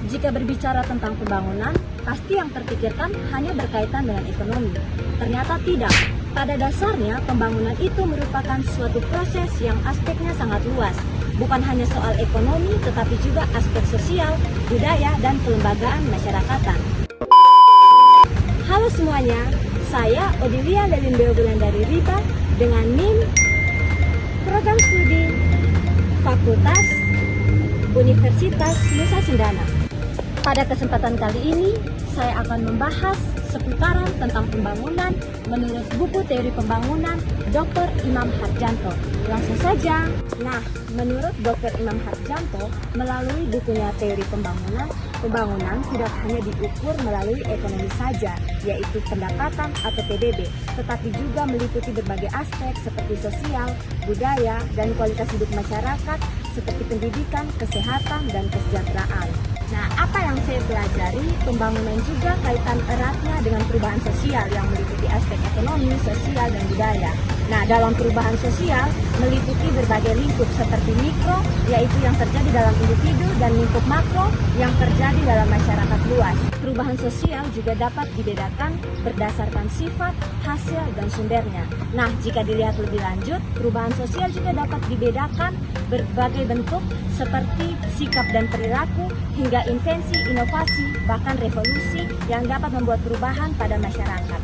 Jika berbicara tentang pembangunan, pasti yang terpikirkan hanya berkaitan dengan ekonomi. Ternyata tidak. Pada dasarnya, pembangunan itu merupakan suatu proses yang aspeknya sangat luas. Bukan hanya soal ekonomi, tetapi juga aspek sosial, budaya, dan kelembagaan masyarakatan. Halo semuanya, saya Odilia Lelindeo Wulandari Riba dengan NIM Program Studi Fakultas Universitas Nusa Cendana. Pada kesempatan kali ini, saya akan membahas seputaran tentang pembangunan menurut buku teori pembangunan Dr. Imam Harjanto. Langsung saja. Nah, menurut Dr. Imam Harjanto, melalui bukunya teori pembangunan tidak hanya diukur melalui ekonomi saja, yaitu pendapatan atau PDB, tetapi juga meliputi berbagai aspek seperti sosial, budaya, dan kualitas hidup masyarakat seperti pendidikan, kesehatan, dan kesejahteraan. Nah, apa yang saya pelajari, pembangunan juga kaitan eratnya dengan perubahan sosial yang meliputi aspek ekonomi, sosial, dan budaya. Nah, dalam perubahan sosial meliputi berbagai lingkup seperti mikro, yaitu yang terjadi dalam individu, dan lingkup makro yang terjadi dalam masyarakat luas. Perubahan sosial juga dapat dibedakan berdasarkan sifat, hasil, dan sumbernya. Nah, jika dilihat lebih lanjut, perubahan sosial juga dapat dibedakan berbagai bentuk seperti sikap dan perilaku, hingga invensi, inovasi, bahkan revolusi yang dapat membuat perubahan pada masyarakat.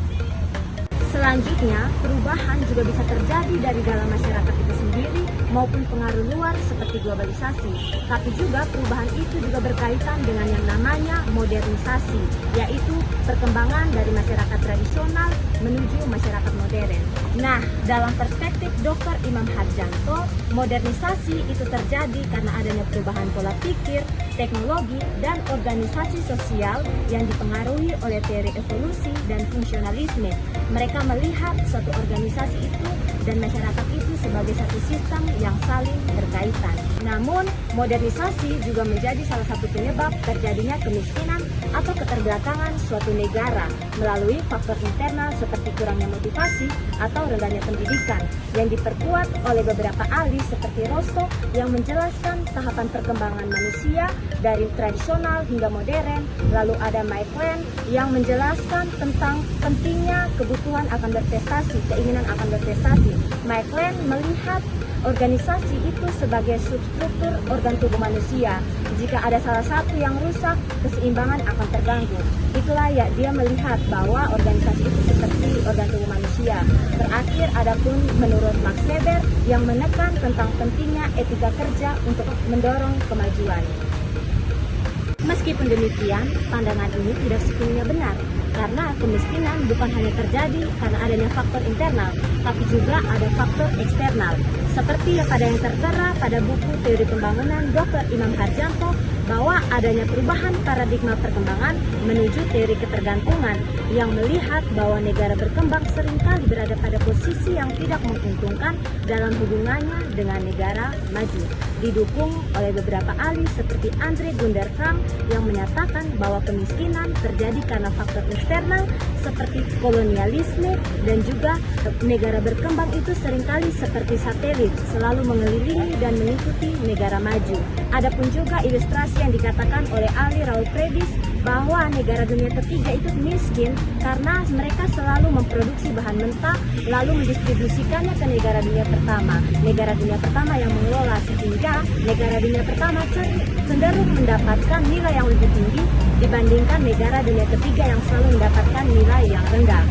Selanjutnya, perubahan juga bisa terjadi dari dalam masyarakat itu sendiri maupun pengaruh luar seperti globalisasi. Tapi juga perubahan itu juga berkaitan dengan yang namanya modernisasi, yaitu perkembangan dari masyarakat tradisional menuju masyarakat modern. Nah, dalam perspektif Dr. Imam Harjanto, modernisasi itu terjadi karena adanya perubahan pola pikir, teknologi, dan organisasi sosial yang dipengaruhi oleh teori evolusi dan fungsionalisme. Mereka melihat suatu organisasi itu dan masyarakat itu sebagai satu sistem yang saling berkaitan. Namun, modernisasi juga menjadi salah satu penyebab terjadinya kemiskinan atau keterbelakangan suatu negara melalui faktor internal seperti kurangnya motivasi atau rendahnya pendidikan yang diperkuat oleh beberapa ahli seperti Rostow yang menjelaskan tahapan perkembangan manusia dari tradisional hingga modern. Lalu ada Mike Lean yang menjelaskan tentang pentingnya kebutuhan akan berprestasi, keinginan akan berprestasi. Mike Lean melihat organisasi itu sebagai substruktur organ tubuh manusia. Jika ada salah satu yang rusak, keseimbangan akan terganggu. Itulah ya, dia melihat bahwa organisasi itu seperti organ tubuh manusia. Terakhir, adapun menurut Max Weber yang menekan tentang pentingnya etika kerja untuk mendorong kemajuan. Meskipun demikian, pandangan ini tidak sepenuhnya benar, karena kemiskinan bukan hanya terjadi karena adanya faktor internal, tapi juga ada faktor eksternal. Seperti yang tertera pada buku teori pembangunan Dr. Imam Harjanto, bahwa adanya perubahan paradigma perkembangan menuju teori ketergantungan yang melihat bahwa negara berkembang seringkali berada pada posisi yang tidak menguntungkan dalam hubungannya dengan negara maju. Didukung oleh beberapa ahli seperti Andre Gunder Frank yang menyatakan bahwa kemiskinan terjadi karena faktor eksternal seperti kolonialisme, dan juga negara berkembang itu seringkali seperti satelit, selalu mengelilingi dan mengikuti negara maju. Adapun juga ilustrasi yang dikatakan oleh ahli Raul Predis bahwa negara dunia ketiga itu miskin karena mereka selalu memproduksi bahan mentah lalu mendistribusikannya ke negara dunia pertama. Negara dunia pertama yang mengelola, sehingga negara dunia pertama cenderung mendapatkan nilai yang lebih tinggi dibandingkan negara dunia ketiga yang selalu mendapatkan nilai yang rendah.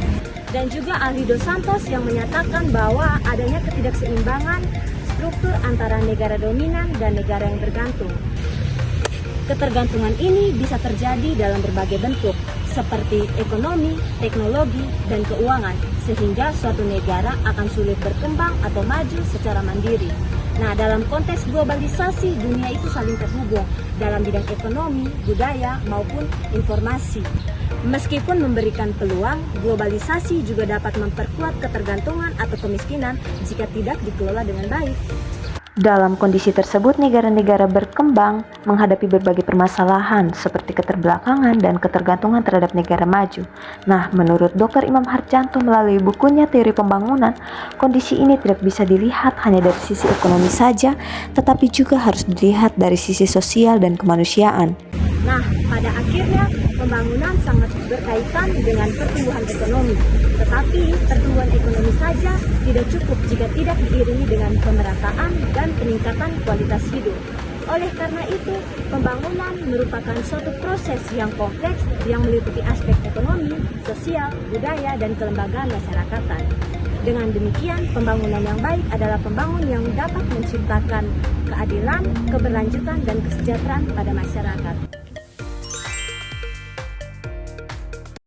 Dan juga ahli Dos Santos yang menyatakan bahwa adanya ketidakseimbangan struktur antara negara dominan dan negara yang bergantung. Ketergantungan ini bisa terjadi dalam berbagai bentuk, seperti ekonomi, teknologi, dan keuangan, sehingga suatu negara akan sulit berkembang atau maju secara mandiri. Nah, dalam konteks globalisasi, dunia itu saling terhubung dalam bidang ekonomi, budaya, maupun informasi. Meskipun memberikan peluang, globalisasi juga dapat memperkuat ketergantungan atau kemiskinan jika tidak dikelola dengan baik. Dalam kondisi tersebut, negara-negara berkembang menghadapi berbagai permasalahan seperti keterbelakangan dan ketergantungan terhadap negara maju. Nah, menurut Dr. Imam Harjanto melalui bukunya Teori Pembangunan, kondisi ini tidak bisa dilihat hanya dari sisi ekonomi saja, tetapi juga harus dilihat dari sisi sosial dan kemanusiaan. Nah, pada akhirnya pembangunan sangat berkaitan dengan pertumbuhan ekonomi. Tetapi pertumbuhan ekonomi saja tidak cukup jika tidak diiringi dengan pemerataan dan peningkatan kualitas hidup. Oleh karena itu, pembangunan merupakan suatu proses yang kompleks yang meliputi aspek ekonomi, sosial, budaya, dan kelembagaan masyarakatan. Dengan demikian, pembangunan yang baik adalah pembangun yang dapat menciptakan keadilan, keberlanjutan, dan kesejahteraan pada masyarakat.